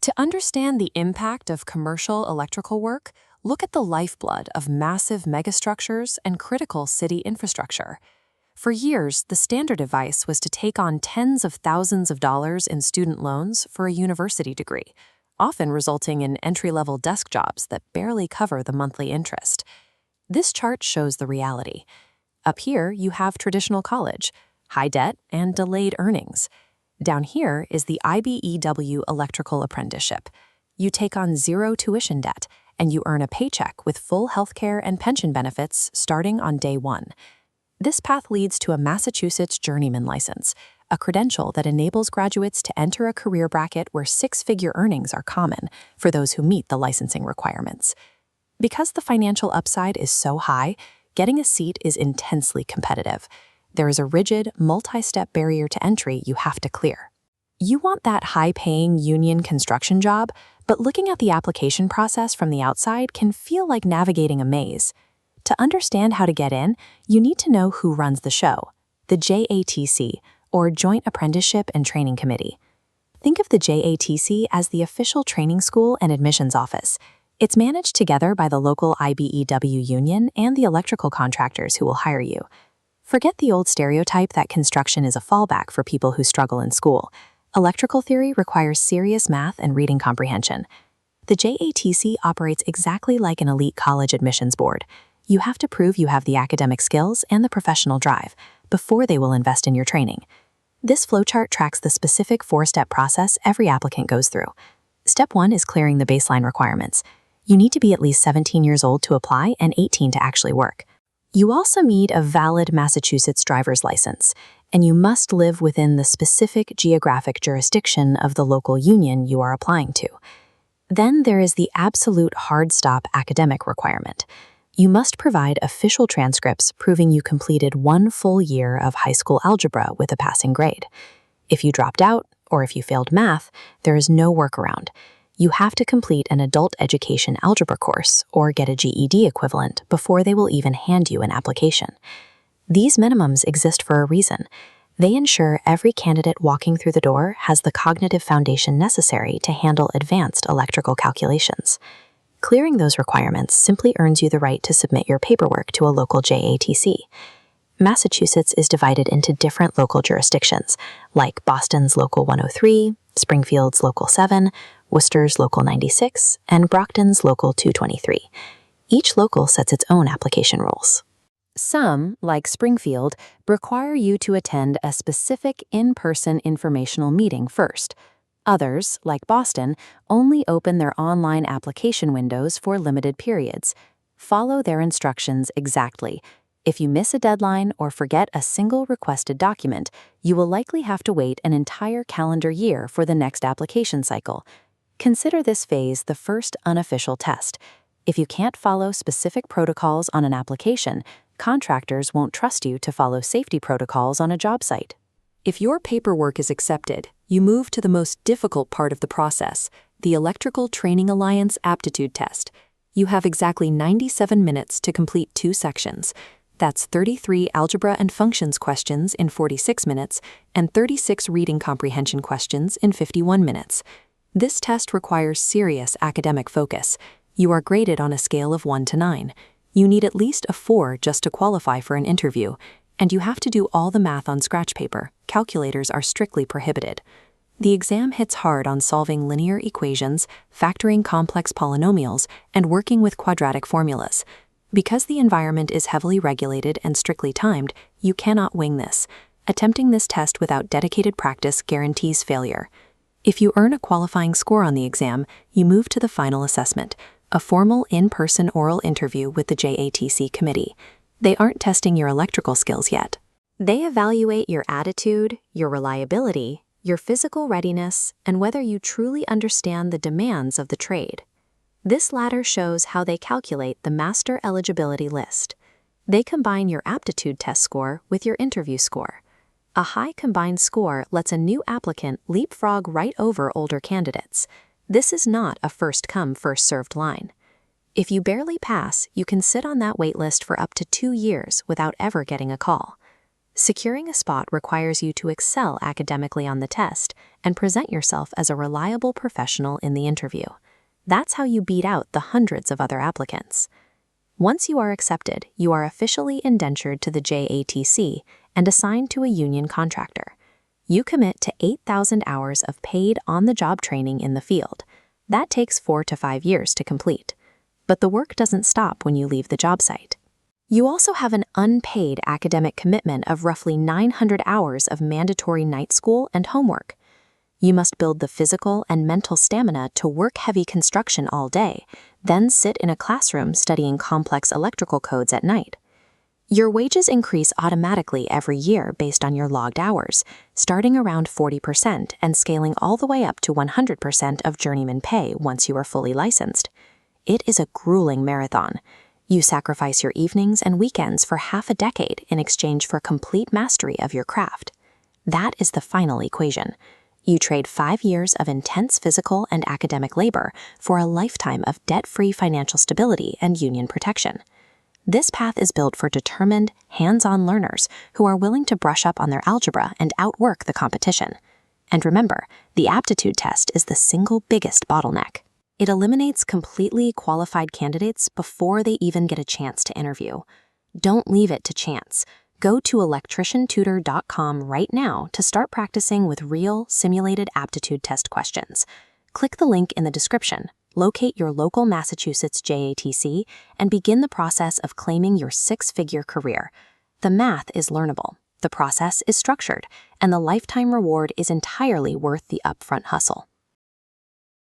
To understand the impact of commercial electrical work, look at the lifeblood of massive megastructures and critical city infrastructure. For years, the standard advice was to take on tens of thousands of dollars in student loans for a university degree, often resulting in entry-level desk jobs that barely cover the monthly interest. This chart shows the reality. Up here, you have traditional college, high debt, and delayed earnings. Down here is the IBEW Electrical Apprenticeship. You take on zero tuition debt, and you earn a paycheck with full healthcare and pension benefits starting on day one. This path leads to a Massachusetts journeyman license, a credential that enables graduates to enter a career bracket where six-figure earnings are common for those who meet the licensing requirements. Because the financial upside is so high, getting a seat is intensely competitive. There is a rigid, multi-step barrier to entry you have to clear. You want that high-paying union construction job, but looking at the application process from the outside can feel like navigating a maze. To understand how to get in, you need to know who runs the show, the JATC, or Joint Apprenticeship and Training Committee. Think of the JATC as the official training school and admissions office. It's managed together by the local IBEW union and the electrical contractors who will hire you. Forget the old stereotype that construction is a fallback for people who struggle in school. Electrical theory requires serious math and reading comprehension. The JATC operates exactly like an elite college admissions board. You have to prove you have the academic skills and the professional drive before they will invest in your training. This flowchart tracks the specific four-step process every applicant goes through. Step 1 is clearing the baseline requirements. You need to be at least 17 years old to apply and 18 to actually work. You also need a valid Massachusetts driver's license, and you must live within the specific geographic jurisdiction of the local union you are applying to. Then there is the absolute hard stop academic requirement. You must provide official transcripts proving you completed 1 full year of high school algebra with a passing grade. If you dropped out, or if you failed math, there is no workaround. You have to complete an adult education algebra course or get a GED equivalent before they will even hand you an application. These minimums exist for a reason. They ensure every candidate walking through the door has the cognitive foundation necessary to handle advanced electrical calculations. Clearing those requirements simply earns you the right to submit your paperwork to a local JATC. Massachusetts is divided into different local jurisdictions, like Boston's Local 103, Springfield's Local 7, Worcester's Local 96, and Brockton's Local 223. Each local sets its own application rules. Some, like Springfield, require you to attend a specific in-person informational meeting first. Others, like Boston, only open their online application windows for limited periods. Follow their instructions exactly. If you miss a deadline or forget a single requested document, you will likely have to wait an entire calendar year for the next application cycle. Consider this phase the first unofficial test. If you can't follow specific protocols on an application, contractors won't trust you to follow safety protocols on a job site. If your paperwork is accepted, you move to the most difficult part of the process, the Electrical Training Alliance Aptitude Test. You have exactly 97 minutes to complete 2 sections. That's 33 algebra and functions questions in 46 minutes and 36 reading comprehension questions in 51 minutes. This test requires serious academic focus. You are graded on a scale of 1 to 9. You need at least a 4 just to qualify for an interview, and you have to do all the math on scratch paper. Calculators are strictly prohibited. The exam hits hard on solving linear equations, factoring complex polynomials, and working with quadratic formulas. Because the environment is heavily regulated and strictly timed, you cannot wing this. Attempting this test without dedicated practice guarantees failure. If you earn a qualifying score on the exam, you move to the final assessment, a formal in-person oral interview with the JATC committee. They aren't testing your electrical skills yet. They evaluate your attitude, your reliability, your physical readiness, and whether you truly understand the demands of the trade. This latter shows how they calculate the master eligibility list. They combine your aptitude test score with your interview score. A high combined score lets a new applicant leapfrog right over older candidates. This is not a first-come, first-served line. If you barely pass, you can sit on that wait list for up to 2 years without ever getting a call. Securing a spot requires you to excel academically on the test and present yourself as a reliable professional in the interview. That's how you beat out the hundreds of other applicants. Once you are accepted, you are officially indentured to the JATC and assigned to a union contractor. You commit to 8,000 hours of paid on-the-job training in the field. That takes 4 to 5 years to complete. But the work doesn't stop when you leave the job site. You also have an unpaid academic commitment of roughly 900 hours of mandatory night school and homework. You must build the physical and mental stamina to work heavy construction all day, then sit in a classroom studying complex electrical codes at night. Your wages increase automatically every year based on your logged hours, starting around 40% and scaling all the way up to 100% of journeyman pay once you are fully licensed. It is a grueling marathon. You sacrifice your evenings and weekends for half a decade in exchange for complete mastery of your craft. That is the final equation. You trade 5 years of intense physical and academic labor for a lifetime of debt-free financial stability and union protection. This path is built for determined, hands-on learners who are willing to brush up on their algebra and outwork the competition. And remember, the aptitude test is the single biggest bottleneck. It eliminates completely qualified candidates before they even get a chance to interview. Don't leave it to chance. Go to electriciantutor.com right now to start practicing with real, simulated aptitude test questions. Click the link in the description, locate your local Massachusetts JATC, and begin the process of claiming your 6-figure career. The math is learnable, the process is structured, and the lifetime reward is entirely worth the upfront hustle.